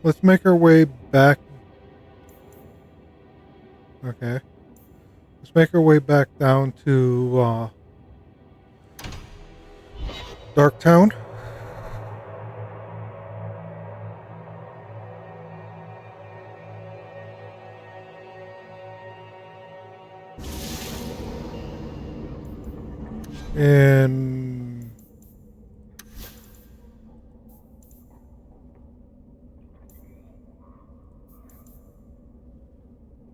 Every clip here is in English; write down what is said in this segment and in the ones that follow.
Let's make our way back. Okay. Let's make our way back down to Darktown. And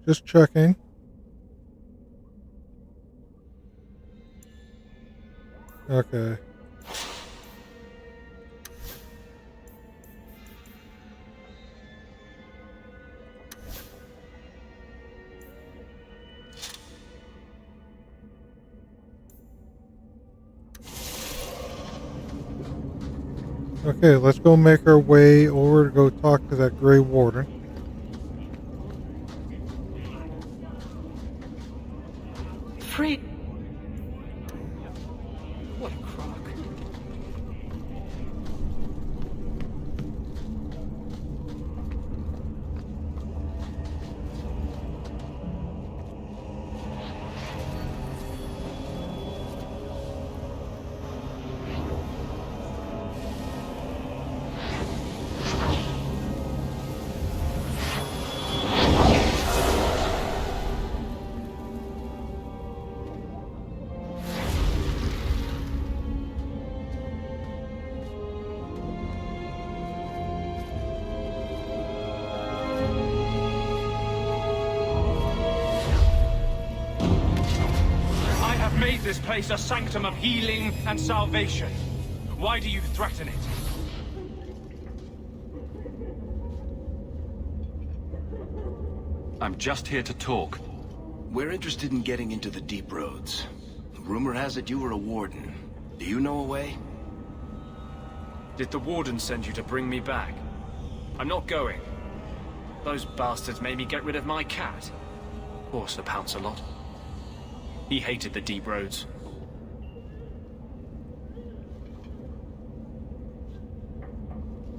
just checking. Okay. Okay, let's go make our way over to go talk to that Grey Warden. Free. What a crock. Made this place a sanctum of healing and salvation. Why do you threaten it? I'm just here to talk. We're interested in getting into the deep roads. Rumor has it you were a warden. Do you know a way? Did the warden send you to bring me back? I'm not going. Those bastards made me get rid of my cat. Poor Sir Pouncelot. He hated the deep roads.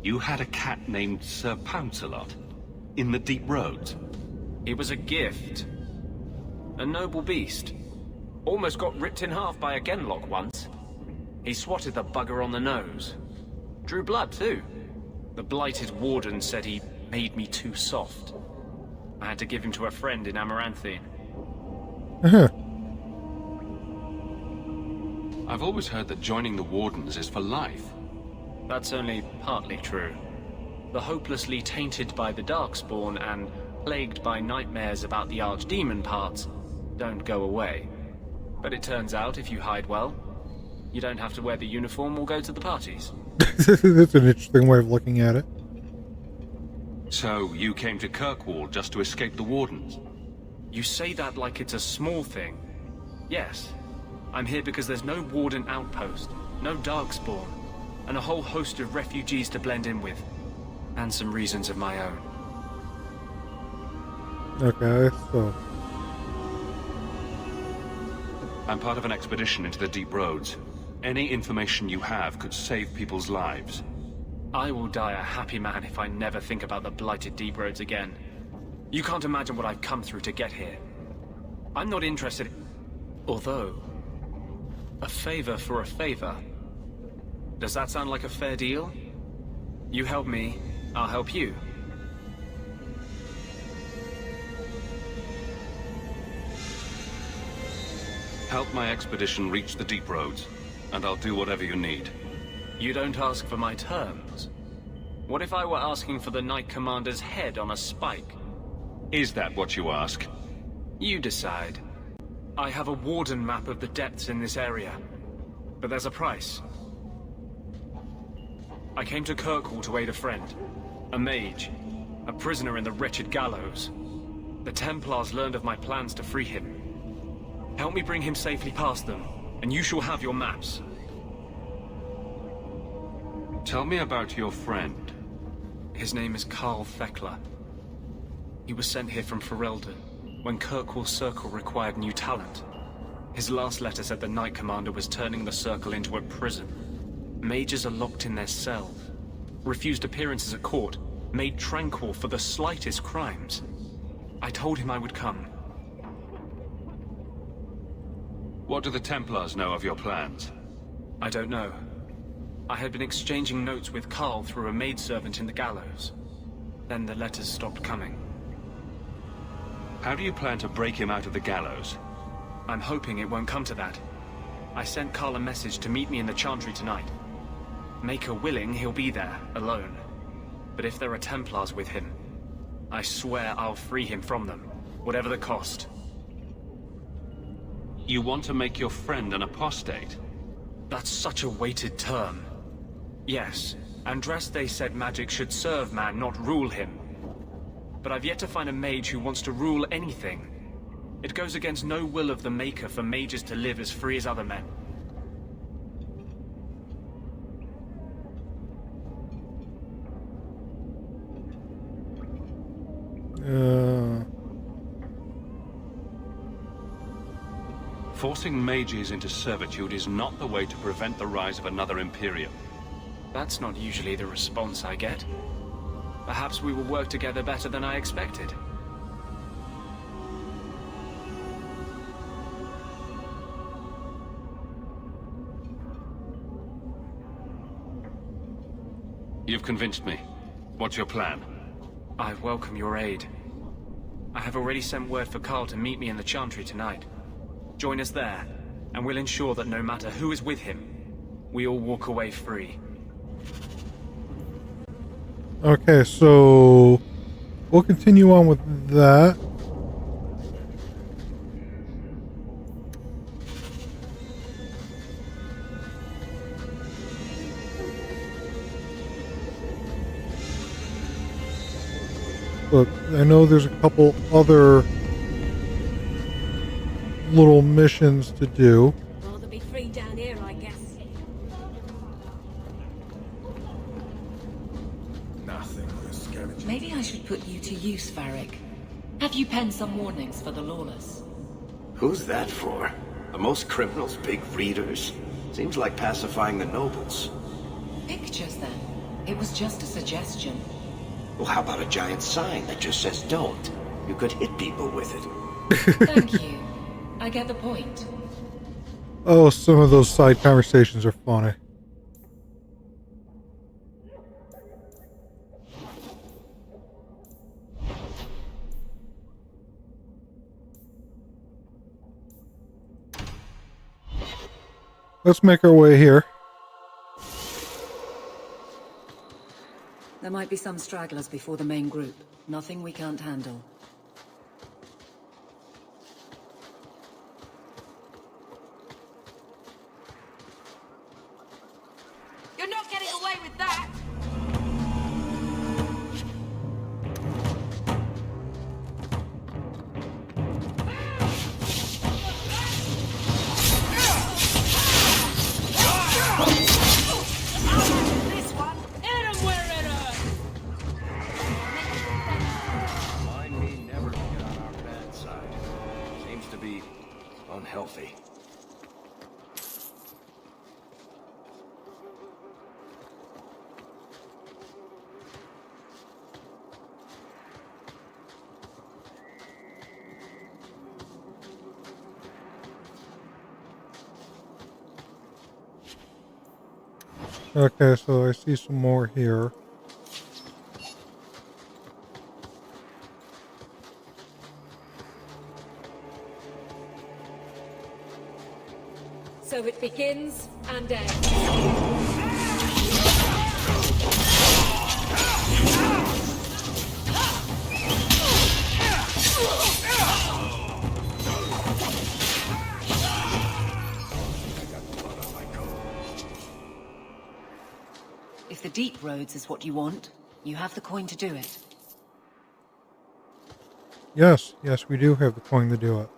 You had a cat named Sir Pouncelot? In the deep roads? It was a gift. A noble beast. Almost got ripped in half by a Genlock once. He swatted the bugger on the nose. Drew blood, too. The blighted warden said he made me too soft. I had to give him to a friend in Amaranthine. Uh-huh. I've always heard that joining the Wardens is for life. That's only partly true. The hopelessly tainted by the Darkspawn and plagued by nightmares about the Archdemon parts don't go away. But it turns out if you hide well, you don't have to wear the uniform or go to the parties. That's an interesting way of looking at it. So you came to Kirkwall just to escape the Wardens? You say that like it's a small thing. Yes. I'm here because there's no Warden outpost, no Darkspawn, and a whole host of refugees to blend in with. And some reasons of my own. Okay, so... I'm part of an expedition into the deep roads. Any information you have could save people's lives. I will die a happy man if I never think about the blighted deep roads again. You can't imagine what I've come through to get here. I'm not interested... Although... a favor for a favor. Does that sound like a fair deal? You help me, I'll help you. Help my expedition reach the deep roads, and I'll do whatever you need. You don't ask for my terms. What if I were asking for the Knight Commander's head on a spike? Is that what you ask? You decide. I have a warden map of the depths in this area, but there's a price. I came to Kirkwall to aid a friend, a mage, a prisoner in the wretched gallows. The Templars learned of my plans to free him. Help me bring him safely past them, and you shall have your maps. Tell me about your friend. His name is Carl Thekla. He was sent here from Ferelden when Kirkwall Circle required new talent. His last letter said the Knight Commander was turning the Circle into a prison. Mages are locked in their cells, refused appearances at court, made tranquil for the slightest crimes. I told him I would come. What do the Templars know of your plans? I don't know. I had been exchanging notes with Carl through a maidservant in the gallows. Then the letters stopped coming. How do you plan to break him out of the gallows? I'm hoping it won't come to that. I sent Carl a message to meet me in the Chantry tonight. Maker willing, he'll be there, alone. But if there are Templars with him, I swear I'll free him from them, whatever the cost. You want to make your friend an apostate? That's such a weighted term. Yes, Andraste said magic should serve man, not rule him. But I've yet to find a mage who wants to rule anything. It goes against no will of the Maker for mages to live as free as other men. Forcing mages into servitude is not the way to prevent the rise of another Imperium. That's not usually the response I get. Perhaps we will work together better than I expected. You've convinced me. What's your plan? I welcome your aid. I have already sent word for Carl to meet me in the Chantry tonight. Join us there, and we'll ensure that no matter who is with him, we all walk away free. Okay, so we'll continue on with that. But I know there's a couple other little missions to do. Rather be free down here, I guess. Maybe I should put you to use, Varric. Have you penned some warnings for the lawless? Who's that for? Are most criminals big readers? Seems like pacifying the nobles. Pictures, then. It was just a suggestion. Well, how about a giant sign that just says don't? You could hit people with it. Thank you. I get the point. Oh, some of those side conversations are funny. Let's make our way here. There might be some stragglers before the main group. Nothing we can't handle. You're not getting away with that! This one, hit him where it hurts! Mind me never to get on our bad side. Seems to be unhealthy. Okay, so I see some more here. So it begins and ends. If the deep roads is what you want, you have the coin to do it. Yes, yes, we do have the coin to do it.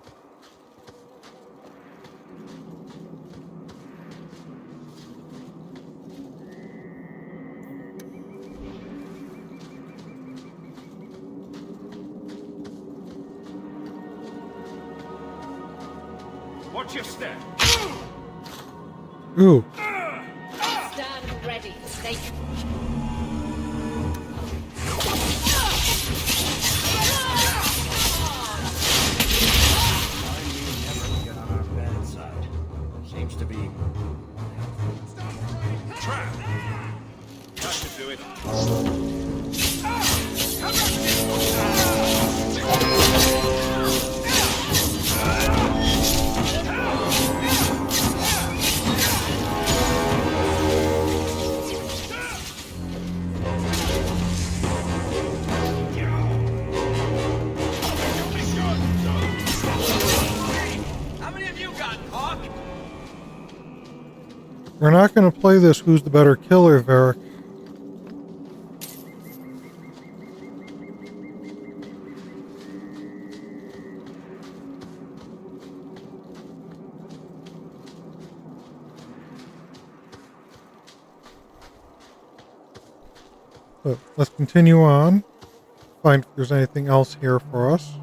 Watch your step! Ooh. Stand ready for stake. do it. How many of you got, Hawk? We're not going to play this who's the better killer, Varric. But let's continue on. Find if there's anything else here for us.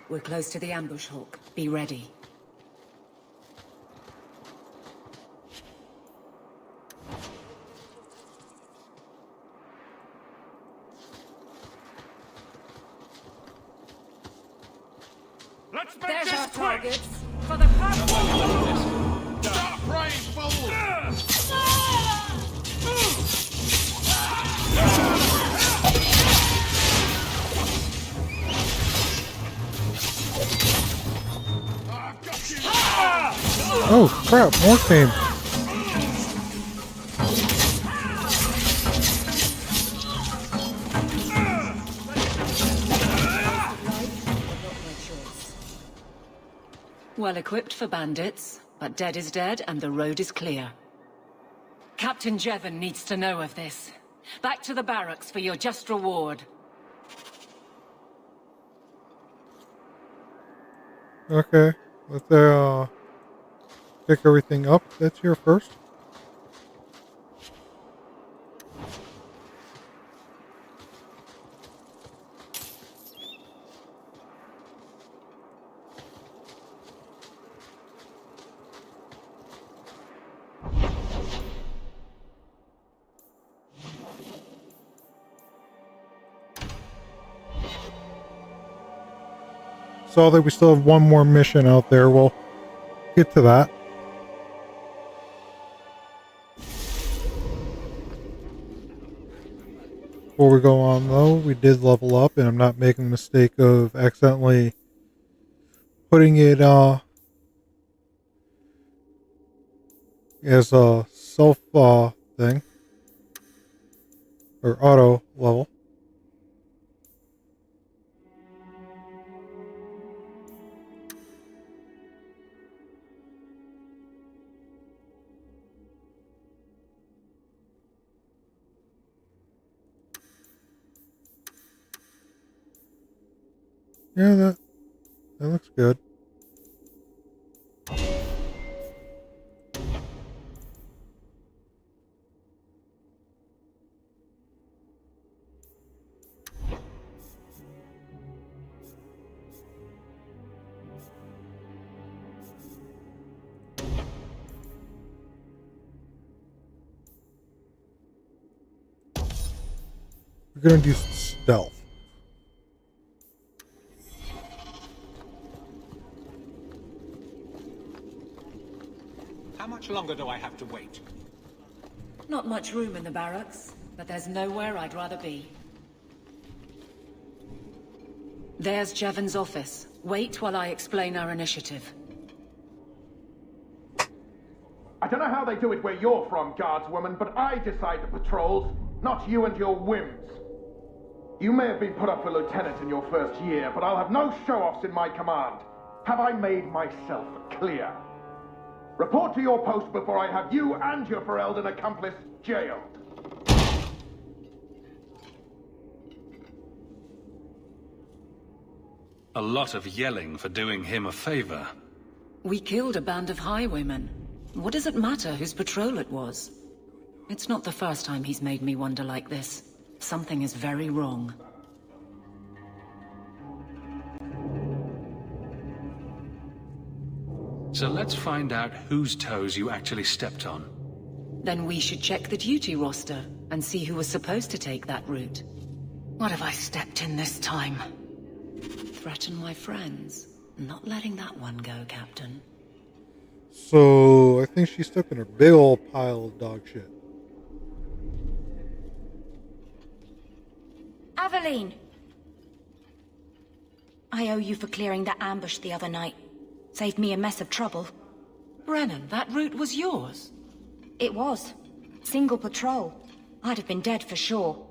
We're close to the ambush, Hawk. Be ready. Let's make There's this our quick! targets. For the purple! Stop praying, fool! I've got you! Oh crap, more came. Well equipped for bandits, but dead is dead and the road is clear. Captain Jevon needs to know of this. Back to the barracks for your just reward. Okay, let's pick everything up that's here first. Saw that we still have one more mission out there. We'll get to that. Before we go on though, we did level up, and I'm not making the mistake of accidentally putting it as a self thing or auto level. Yeah, that looks good. We're gonna do stealth. How much longer do I have to wait? Not much room in the barracks, but there's nowhere I'd rather be. There's Jevon's office. Wait while I explain our initiative. I don't know how they do it where you're from, guardswoman, but I decide the patrols, not you and your whims. You may have been put up for lieutenant in your first year, but I'll have no show-offs in my command. Have I made myself clear? Report to your post before I have you and your Ferelden accomplice jailed. A lot of yelling for doing him a favor. We killed a band of highwaymen. What does it matter whose patrol it was? It's not the first time he's made me wonder like this. Something is very wrong. So let's find out whose toes you actually stepped on. Then we should check the duty roster and see who was supposed to take that route. What have I stepped in this time? Threaten my friends. Not letting that one go, Captain. So, I think she stepped in a big old pile of dog shit. Aveline! I owe you for clearing that ambush the other night. Saved me a mess of trouble. Brennan, that route was yours? It was. Single patrol. I'd have been dead for sure.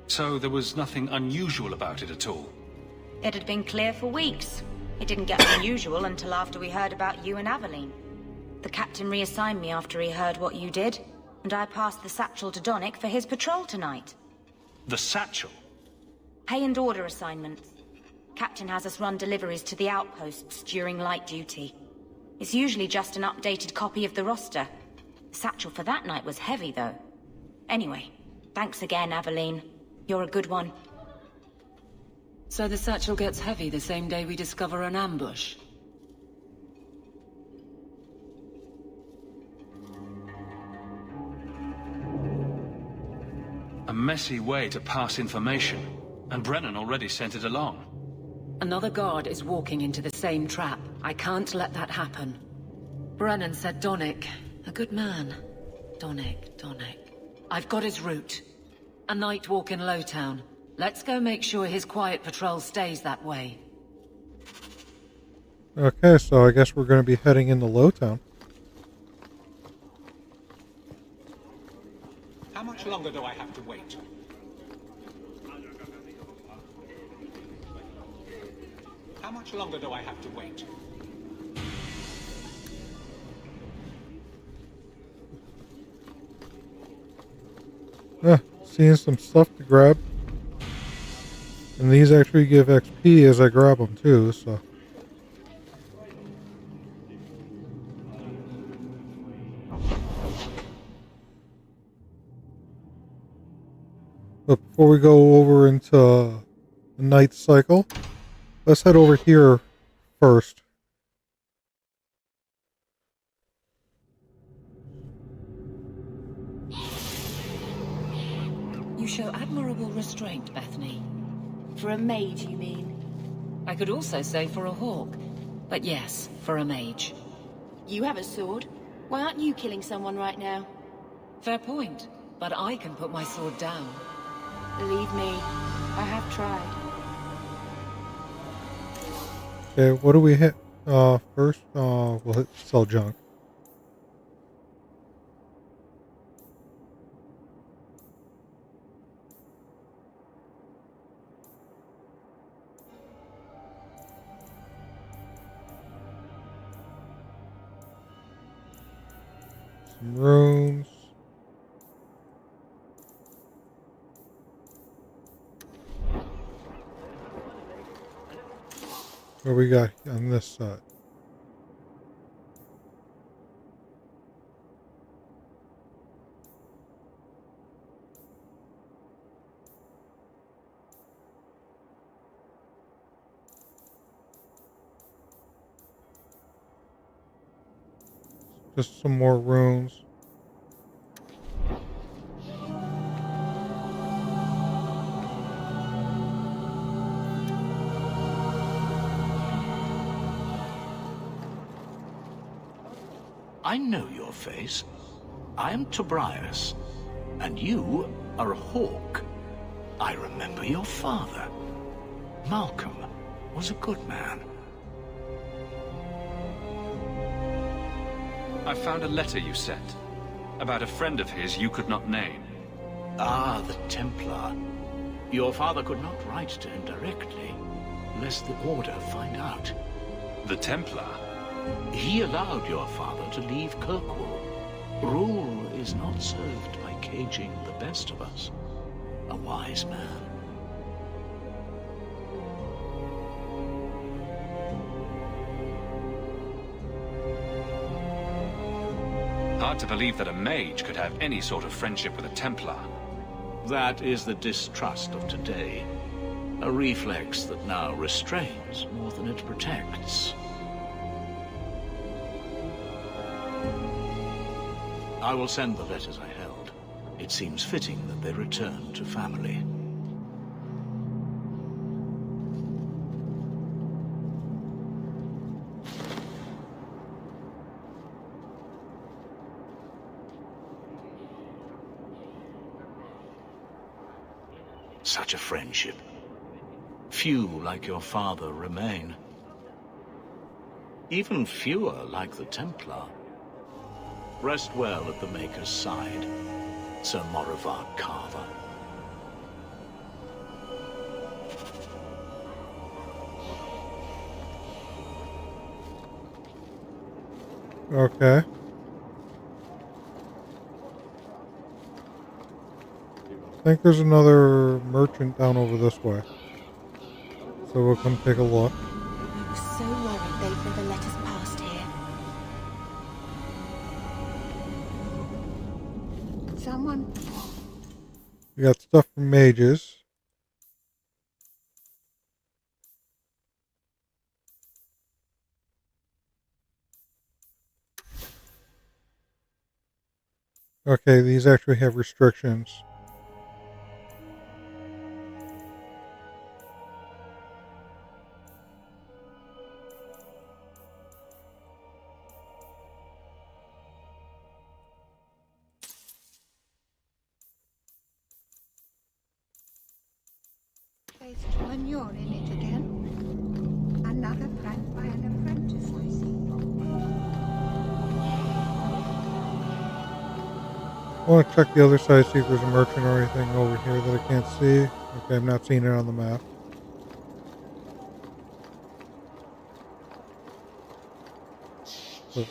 So there was nothing unusual about it at all? It had been clear for weeks. It didn't get unusual until after we heard about you and Aveline. The captain reassigned me after he heard what you did, and I passed the satchel to Donnick for his patrol tonight. The satchel? Pay and order assignments. Captain has us run deliveries to the outposts during light duty. It's usually just an updated copy of the roster. The satchel for that night was heavy, though. Anyway, thanks again, Aveline. You're a good one. So the satchel gets heavy the same day we discover an ambush? A messy way to pass information, and Brennan already sent it along. Another guard is walking into the same trap. I can't let that happen. Brennan said Donnick. A good man. Donnick. I've got his route. A night walk in Lowtown. Let's go make sure his quiet patrol stays that way. Okay, so I guess we're going to be heading into Lowtown. How much longer do I have to wait? How much longer do I have to wait? Seeing some stuff to grab. And these actually give XP as I grab them too, so. But before we go over into the night cycle, let's head over here first. You show admirable restraint, Bethany. For a mage, you mean? I could also say for a hawk. But yes, for a mage. You have a sword. Why aren't you killing someone right now? Fair point. But I can put my sword down. Believe me, I have tried. Okay, what do we hit? First, we'll hit sell junk. Some runes. What we got on this side? Just some more runes. I know your face. I am Tobias, and you are a hawk. I remember your father. Malcolm was a good man. I found a letter you sent, about a friend of his you could not name. Ah, the Templar. Your father could not write to him directly, lest the Order find out. The Templar? He allowed your father to leave Kirkwall. Rule is not served by caging the best of us. A wise man. Hard to believe that a mage could have any sort of friendship with a Templar. That is the distrust of today. A reflex that now restrains more than it protects. I will send the letters I held. It seems fitting that they return to family. Such a friendship. Few like your father remain. Even fewer like the Templar. Rest well at the Maker's side, Sir Morivar Carver. Okay. I think there's another merchant down over this way. So we'll come take a look. We were so worried they'd never let us past here. Someone... We got stuff for mages. Okay, these actually have restrictions. There's when you're in it again. Another prank by an apprentice, I see. I want to check the other side, see if there's a merchant or anything over here that I can't see. Okay, I'm not seeing it on the map. So,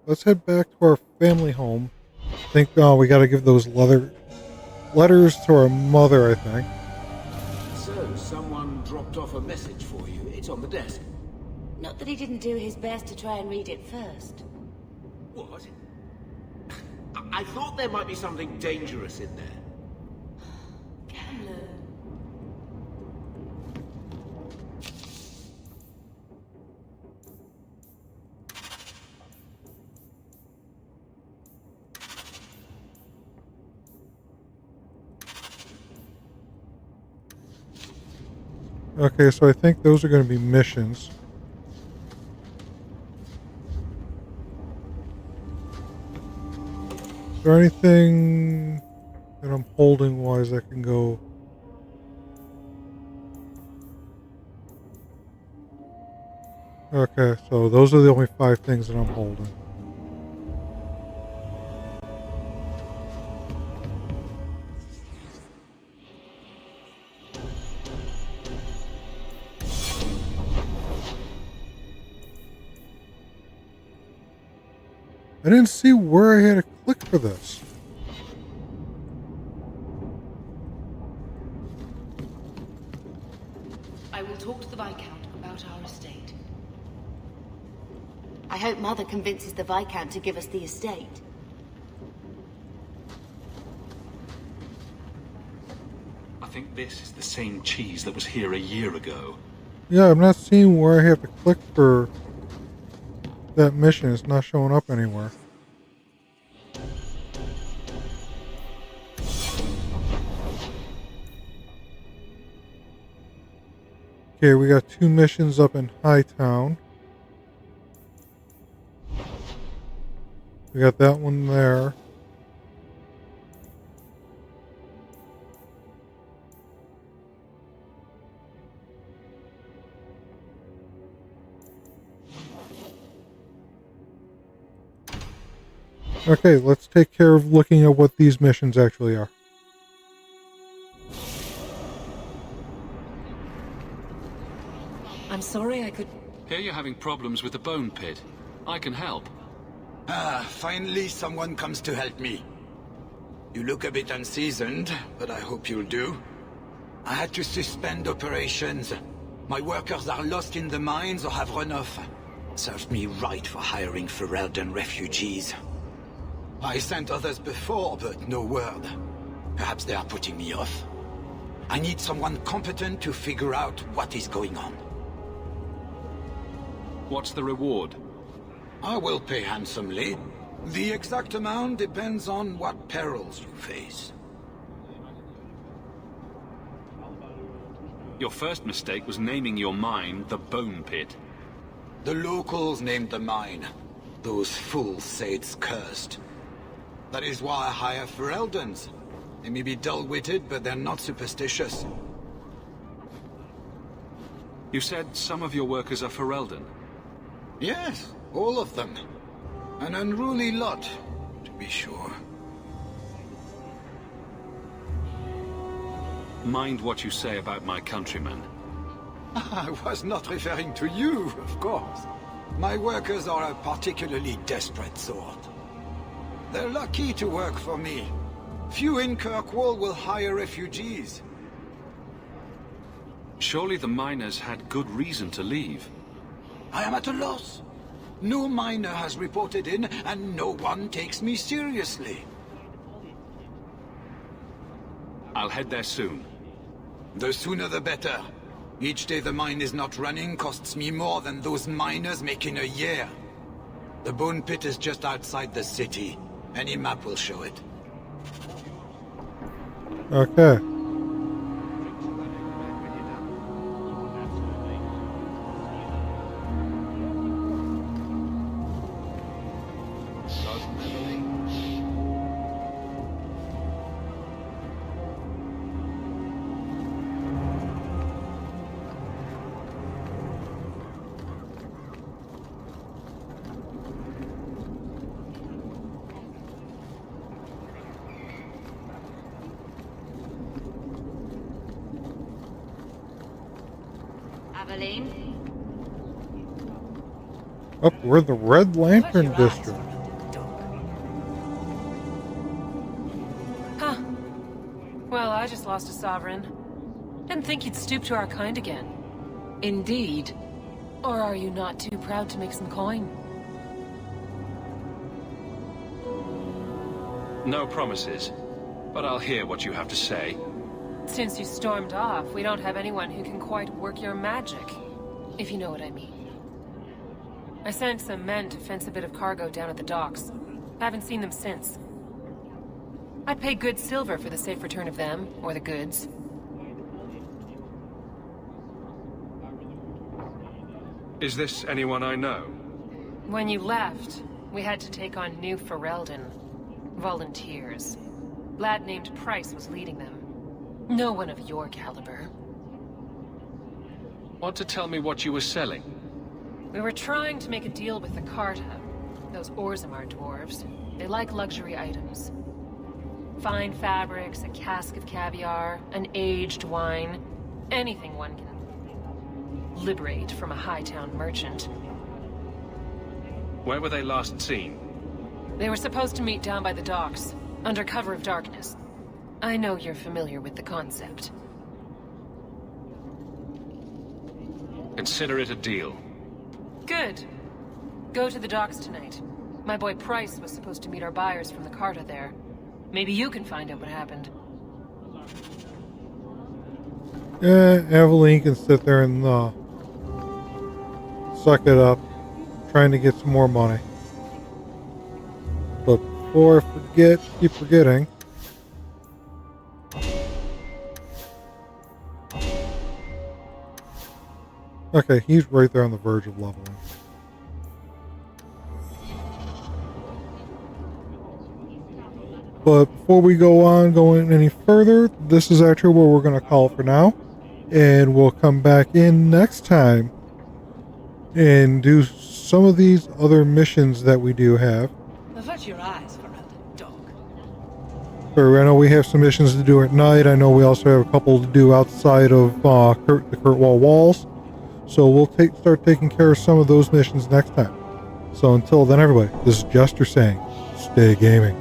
let's head back to our family home. I think we got to give those letters to our mother, I think. So, someone dropped off a message for you. It's on the desk. Not that he didn't do his best to try and read it first. What? I thought there might be something dangerous in there. Camlo. Okay, so I think those are going to be missions. Is there anything that I'm holding wise that can go? Okay, so those are the only 5 things that I'm holding. I didn't see where I had to click for this. I will talk to the Viscount about our estate. I hope Mother convinces the Viscount to give us the estate. I think this is the same cheese that was here a year ago. Yeah, I'm not seeing where I have to click for that mission. It's not showing up anywhere. Okay, we got 2 missions up in Hightown. We got that one there. Okay, let's take care of looking at what these missions actually are. I'm sorry I could... Here you're having problems with the bone pit. I can help. Ah, finally someone comes to help me. You look a bit unseasoned, but I hope you'll do. I had to suspend operations. My workers are lost in the mines or have run off. Served me right for hiring Ferelden refugees. I sent others before, but no word. Perhaps they are putting me off. I need someone competent to figure out what is going on. What's the reward? I will pay handsomely. The exact amount depends on what perils you face. Your first mistake was naming your mine the Bone Pit. The locals named the mine. Those fools say it's cursed. That is why I hire Fereldans. They may be dull-witted, but they're not superstitious. You said some of your workers are Ferelden? Yes, all of them. An unruly lot, to be sure. Mind what you say about my countrymen. I was not referring to you, of course. My workers are a particularly desperate sort. They're lucky to work for me. Few in Kirkwall will hire refugees. Surely the miners had good reason to leave. I am at a loss. No miner has reported in, and no one takes me seriously. I'll head there soon. The sooner the better. Each day the mine is not running costs me more than those miners make in a year. The Bone Pit is just outside the city. Any map will show it. Okay. Up, we're the Red Lantern District. Huh. Well, I just lost a sovereign. Didn't think you'd stoop to our kind again. Indeed. Or are you not too proud to make some coin? No promises, but I'll hear what you have to say. Since you stormed off, we don't have anyone who can quite work your magic, if you know what I mean. I sent some men to fence a bit of cargo down at the docks. Haven't seen them since. I'd pay good silver for the safe return of them, or the goods. Is this anyone I know? When you left, we had to take on new Ferelden. Volunteers. Lad named Price was leading them. No one of your caliber. Want to tell me what you were selling? We were trying to make a deal with the Carta. Those Orzammar dwarves. They like luxury items. Fine fabrics, a cask of caviar, an aged wine. Anything one can liberate from a Hightown merchant. Where were they last seen? They were supposed to meet down by the docks, under cover of darkness. I know you're familiar with the concept. Consider it a deal. Good. Go to the docks tonight. My boy Price was supposed to meet our buyers from the Carta there. Maybe you can find out what happened. Yeah, Aveline can sit there and suck it up, trying to get some more money. But before I keep forgetting. Okay, he's right there on the verge of leveling. But before we go on going any further, this is actually where we're going to call it for now. And we'll come back in next time and do some of these other missions that we do have. Avert your eyes, Ferelden, dog. So I know we have some missions to do at night. I know we also have a couple to do outside of the Kirkwall walls. So we'll start taking care of some of those missions next time. So until then, everybody, this is Jester saying, stay gaming.